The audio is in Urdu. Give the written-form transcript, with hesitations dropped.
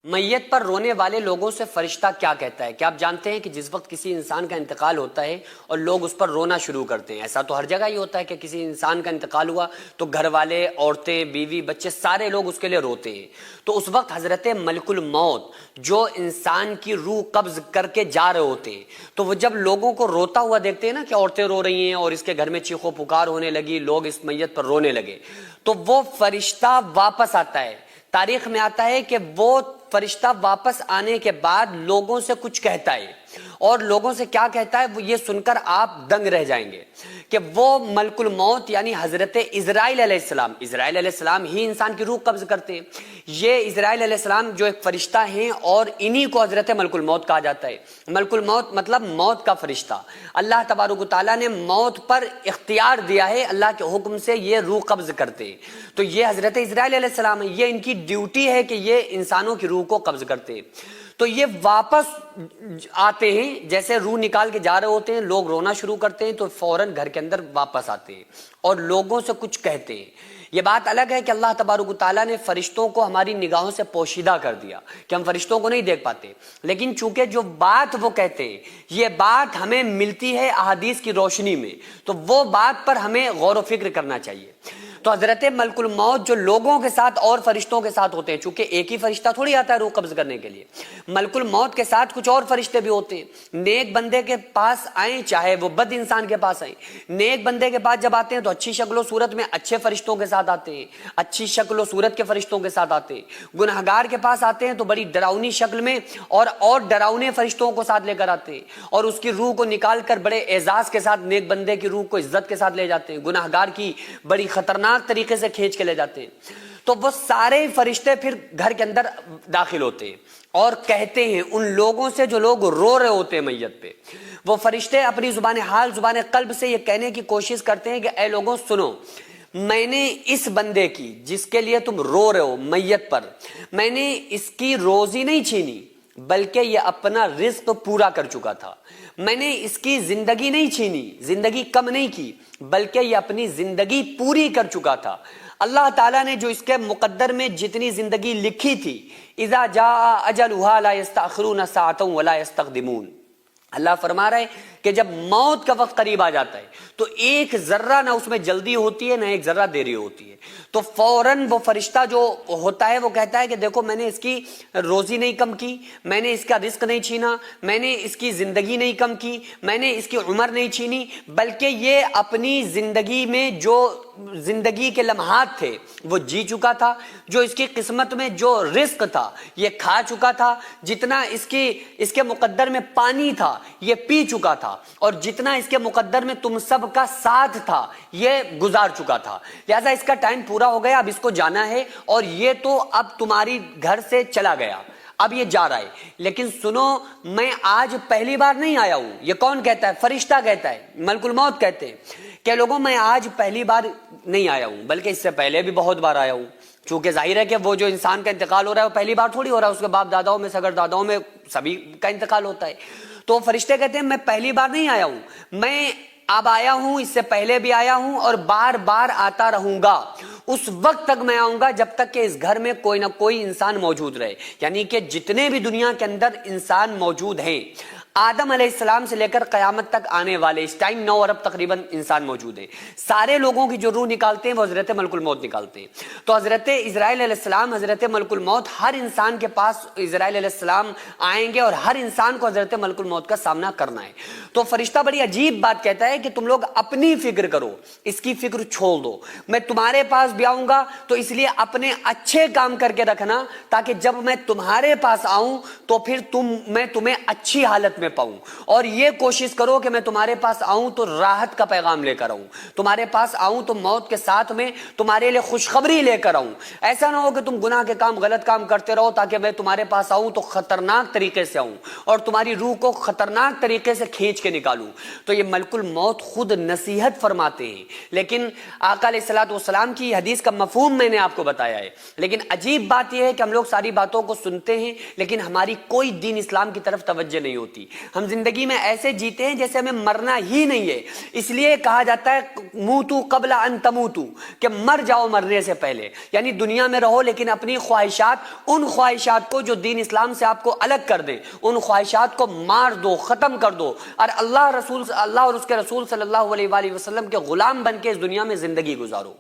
میت پر رونے والے لوگوں سے فرشتہ کیا کہتا ہے؟ کیا آپ جانتے ہیں کہ جس وقت کسی انسان کا انتقال ہوتا ہے اور لوگ اس پر رونا شروع کرتے ہیں، ایسا تو ہر جگہ ہی ہوتا ہے کہ کسی انسان کا انتقال ہوا تو گھر والے، عورتیں، بیوی، بچے، سارے لوگ اس کے لیے روتے ہیں۔ تو اس وقت حضرت ملک الموت جو انسان کی روح قبض کر کے جا رہے ہوتے ہیں، تو وہ جب لوگوں کو روتا ہوا دیکھتے ہیں نا کہ عورتیں رو رہی ہیں اور اس کے گھر میں چیخو پکار ہونے لگی، لوگ اس میت پر رونے لگے، تو وہ فرشتہ واپس آتا ہے۔ تاریخ میں آتا ہے کہ وہ فرشتہ واپس آنے کے بعد لوگوں سے کچھ کہتا ہے، اور لوگوں سے کیا کہتا ہے وہ یہ سن کر آپ دنگ رہ جائیں گے کہ وہ ملک الموت یعنی حضرت اسرائیل علیہ السلام ہی انسان کی روح قبض کرتے ہیں۔ یہ اسرائیل علیہ السلام جو ایک فرشتہ ہیں اور انہی کو حضرت ملک الموت کہا جاتا ہے۔ ملک الموت مطلب موت کا فرشتہ۔ اللہ تبارک و تعالیٰ نے موت پر اختیار دیا ہے، اللہ کے حکم سے یہ روح قبض کرتے ہیں۔ تو یہ حضرت اسرائیل علیہ السلام ہے، یہ ان کی ڈیوٹی ہے کہ یہ انسانوں کی روح کو قبض کرتے ہیں۔ تو یہ واپس آتے ہیں، جیسے روح نکال کے جا رہے ہوتے ہیں، لوگ رونا شروع کرتے ہیں تو فوراً گھر کے اندر واپس آتے ہیں اور لوگوں سے کچھ کہتے ہیں۔ یہ بات الگ ہے کہ اللہ تبارک و تعالیٰ نے فرشتوں کو ہماری نگاہوں سے پوشیدہ کر دیا کہ ہم فرشتوں کو نہیں دیکھ پاتے، لیکن چونکہ جو بات وہ کہتے ہیں یہ بات ہمیں ملتی ہے احادیث کی روشنی میں، تو وہ بات پر ہمیں غور و فکر کرنا چاہیے۔ تو حضرت ملک الموت جو لوگوں کے ساتھ اور فرشتوں کے ساتھ ہوتے ہیں، چونکہ ایک ہی فرشتہ تھوڑی آتا ہے روح قبض کرنے کے لیے، ملک الموت کے ساتھ کچھ اور فرشتے بھی ہوتے ہیں۔ نیک بندے کے پاس آئیں چاہے وہ بد انسان کے پاس آئیں، نیک بندے کے پاس جب آتے ہیں تو اچھی شکل و صورت میں اچھے فرشتوں کے ساتھ آتے ہیں، اچھی شکل و صورت کے فرشتوں کے ساتھ آتے ہیں۔ گنہگار کے پاس آتے ہیں تو بڑی ڈراؤنی شکل میں اور ڈراؤنے فرشتوں کو ساتھ لے کر آتے ہیں، اور اس کی روح کو نکال کر بڑے اعزاز کے ساتھ نیک بندے کی روح کو عزت کے ساتھ لے جاتے ہیں، گنہگار کی بڑی خطرناک طریقے سے کھینچ کے لے جاتے ہیں۔ تو وہ سارے فرشتے پھر گھر کے اندر داخل ہوتے ہیں اور کہتے ہیں ان لوگوں سے جو لوگ رو رہے ہوتے ہیں میت پہ۔ وہ فرشتے اپنی زبان حال، زبان قلب سے یہ کہنے کی کوشش کرتے ہیں کہ اے لوگوں سنو، میں نے اس بندے کی جس کے لیے تم رو رہے ہو میت پر، میں نے اس کی روزی نہیں چھینی بلکہ یہ اپنا رزق پورا کر چکا تھا۔ میں نے اس کی زندگی نہیں چھینی، زندگی کم نہیں کی، بلکہ یہ اپنی زندگی پوری کر چکا تھا۔ اللہ تعالیٰ نے جو اس کے مقدر میں جتنی زندگی لکھی تھی، اذا جاء اجلها لا يستأخرون ساعة ولا يستقدمون، اللہ فرما رہا ہے کہ جب موت کا وقت قریب آ جاتا ہے تو ایک ذرہ نہ اس میں جلدی ہوتی ہے نہ ایک ذرہ دیری ہوتی ہے، تو فوراً وہ فرشتہ جو ہوتا ہے وہ کہتا ہے کہ دیکھو میں نے اس کی روزی نہیں کم کی، میں نے اس کا رزق نہیں چھینا، میں نے اس کی زندگی نہیں کم کی، میں نے اس کی عمر نہیں چھینی، بلکہ یہ اپنی زندگی میں جو زندگی کے لمحات تھے وہ جی چکا تھا، جو اس کی قسمت میں جو رزق تھا یہ کھا چکا تھا، جتنا اس کے مقدر میں پانی تھا یہ پی چکا تھا، اور جتنا اس کے مقدر میں تم سب کا ساتھ تھا یہ گزار چکا تھا، لہذا اس کا ٹائم پورا ہو گیا، اب اس کو جانا ہے، اور یہ تو اب تمہاری گھر سے چلا گیا، اب یہ جا رہا ہے، لیکن سنو میں آج پہلی بار نہیں آیا ہوں۔ یہ کون کہتا ہے؟ فرشتہ کہتا ہے، ملک الموت کہتے ہیں کہ لوگوں میں آج پہلی بار نہیں آیا ہوں بلکہ اس سے پہلے بھی بہت بار آیا ہوں، چونکہ ظاہر ہے کہ وہ جو انسان کا انتقال ہو رہا ہے وہ پہلی بار تھوڑی ہو رہا ہے، اس کے باپ داداؤں میں، سگر داداؤں میں سبھی کا انتقال ہوتا ہے۔ تو فرشتے کہتے ہیں میں پہلی بار نہیں آیا ہوں، میں اب آیا ہوں، اس سے پہلے بھی آیا ہوں اور بار بار آتا رہوں گا، اس وقت تک میں آؤں گا جب تک کہ اس گھر میں کوئی نہ کوئی انسان موجود رہے، یعنی کہ جتنے بھی دنیا کے اندر انسان موجود ہیں، آدم علیہ السلام سے لے کر قیامت تک آنے والے، اس ٹائم 9 ارب تقریباً انسان موجود ہیں، سارے لوگوں کی جو روح نکالتے ہیں وہ حضرت ملک الموت نکالتے ہیں۔ تو حضرت اسرائیل علیہ السلام، حضرت ملک الموت، ہر انسان کے پاس اسرائیل علیہ السلام آئیں گے اور ہر انسان کو حضرت ملک الموت کا سامنا کرنا ہے۔ تو فرشتہ بڑی عجیب بات کہتا ہے کہ تم لوگ اپنی فکر کرو، اس کی فکر چھوڑ دو، میں تمہارے پاس بھی آؤں گا تو اس لیے اپنے اچھے کام کر کے رکھنا تاکہ جب میں تمہارے پاس آؤں تو پھر میں تمہیں اچھی حالت میں پاؤں، اور یہ کوشش کرو کہ میں تمہارے پاس آؤں تو راحت کا پیغام لے کر آؤں، تمہارے پاس آؤں تو موت کے ساتھ میں تمہارے لیے خوشخبری لے کر آؤں، ایسا نہ ہو کہ تم گناہ کے کام، غلط کام کرتے رہو تاکہ میں تمہارے پاس آؤں تو خطرناک طریقے سے آؤں اور تمہاری روح کو خطرناک طریقے سے کھینچ کے نکالوں۔ تو یہ ملک الموت خود نصیحت فرماتے ہیں، لیکن آقا علیہ الصلوۃ والسلام کی حدیث کا مفہوم میں نے آپ کو بتایا ہے، لیکن عجیب بات یہ ہے کہ ہم لوگ ساری باتوں کو سنتے ہیں لیکن ہماری کوئی دین اسلام کی طرف توجہ نہیں ہوتی۔ ہم زندگی میں ایسے جیتے ہیں جیسے ہمیں مرنا ہی نہیں ہے. اس لیے کہا جاتا ہے موتو قبل ان تموتو, کہ مر جاؤ مرنے سے پہلے. یعنی دنیا میں رہو لیکن اپنی خواہشات, ان خواہشات کو جو دین اسلام سے آپ کو الگ کر دیں, ان خواہشات کو مار دو, ختم کر دو, اور اللہ اور اس کے رسول صلی اللہ علیہ وآلہ وسلم کے غلام بن کے اس دنیا میں زندگی گزارو.